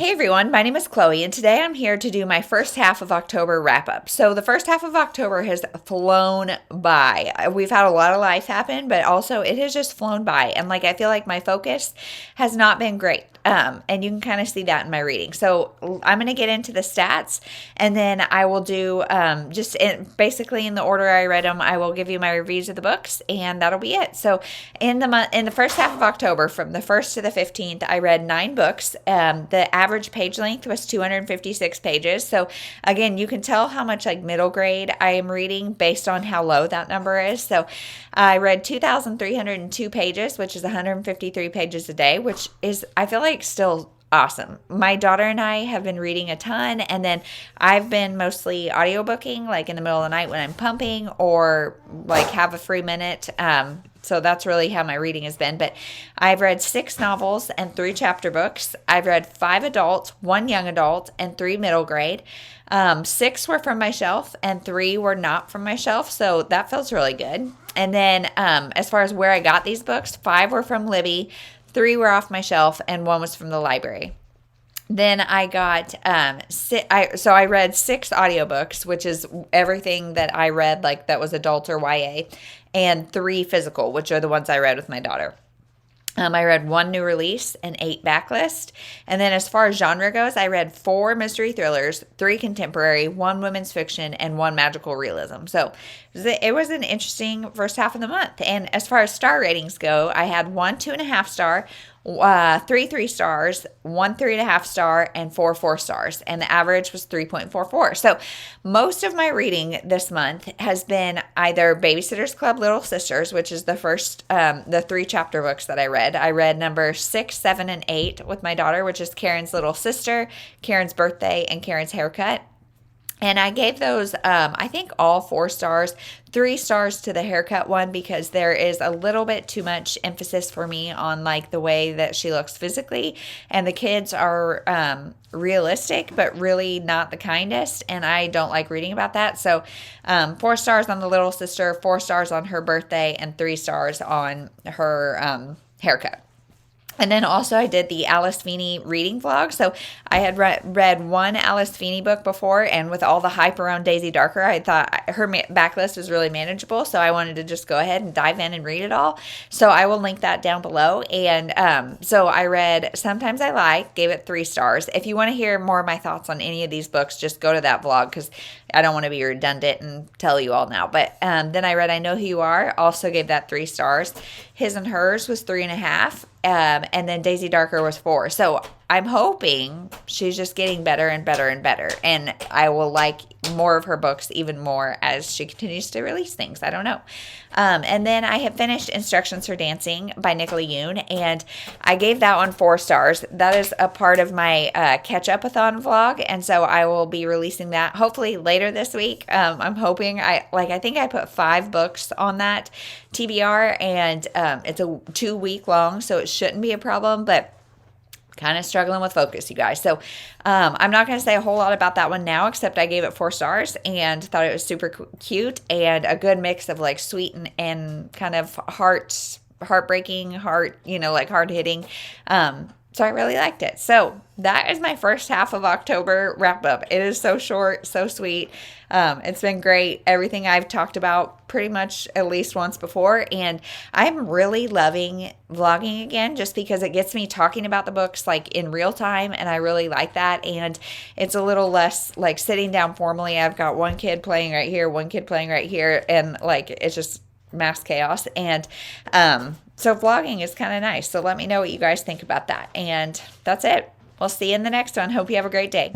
Hey everyone, my name is Chloe, and today I'm here to do my first half of October wrap up. So the first half of October has flown by. We've had a lot of life happen, but also it has just flown by. And I feel like my focus has not been great. And you can kind of see that in my reading. So I'm going to get into the stats, and then I will do basically in the order I read them. I will give you my reviews of the books, and that'll be it. So in the first half of October, from the 1st to the 15th, I read 9 books. The average page length was 256 pages. So again, you can tell how much middle grade I am reading based on how low that number is. So I read 2,302 pages, which is 153 pages a day, which is, I feel like, still awesome. My daughter and I have been reading a ton, and then I've been mostly audiobooking, in the middle of the night when I'm pumping or have a free minute. So that's really how my reading has been. But I've read 6 novels and 3 chapter books. I've read 5 adult, 1 young adult, and 3 middle grade. 6 were from my shelf and 3 were not from my shelf. So that feels really good. And then as far as where I got these books, 5 were from Libby, 3 were off my shelf, and 1 was from the library. Then I got, so I read 6 audiobooks, which is everything that I read, that was adult or YA, and 3 physical, which are the ones I read with my daughter. I read 1 new release and 8 backlist. And then as far as genre goes, I read 4 mystery thrillers, 3 contemporary, 1 women's fiction, and 1 magical realism. So it was an interesting first half of the month. And as far as star ratings go, I had 1 2.5 star, 3 3 stars, 1 3.5 star, and 4 4 stars. And the average was 3.44. So most of my reading this month has been either Babysitter's Club Little Sisters, which is the 3 chapter books that I read. I read number 6, 7, and 8 with my daughter, which is Karen's little sister, Karen's birthday, and Karen's haircut. And I gave those, I think, all 4 stars, 3 stars to the haircut one because there is a little bit too much emphasis for me on the way that she looks physically. And the kids are realistic, but really not the kindest. And I don't like reading about that. So 4 stars on the little sister, 4 stars on her birthday, and 3 stars on her haircut. And then also I did the Alice Feeney reading vlog. So I had read 1 Alice Feeney book before, and with all the hype around Daisy Darker, I thought her backlist was really manageable. So I wanted to just go ahead and dive in and read it all. So I will link that down below. And so I read Sometimes I Lie, gave it 3 stars. If you want to hear more of my thoughts on any of these books, just go to that vlog because I don't want to be redundant and tell you all now. But then I read I Know Who You Are, also gave that 3 stars. His and Hers was 3.5. And then Daisy Darker was 4. So I'm hoping she's just getting better and better and better. And I will like more of her books even more as she continues to release things. I don't know. And then I have finished Instructions for Dancing by Nicola Yoon. And I gave that one 4 stars. That is a part of my Ketchupathon vlog. And so I will be releasing that hopefully later this week. I'm hoping I think I put 5 books on that TBR. And it's a 2-week long, so it shouldn't be a problem. But kind of struggling with focus, you guys. So I'm not going to say a whole lot about that one now, except I gave it 4 stars and thought it was super cute and a good mix of sweet and kind of heartbreaking, hard hitting. So I really liked it. So that is my first half of October wrap up. It is so short, so sweet. It's been great. Everything I've talked about pretty much at least once before. And I'm really loving vlogging again just because it gets me talking about the books in real time. And I really like that. And it's a little less sitting down formally. I've got one kid playing right here, one kid playing right here. And it's just mass chaos. And so vlogging is kind of nice. So let me know what you guys think about that. And that's it. We'll see you in the next one. Hope you have a great day.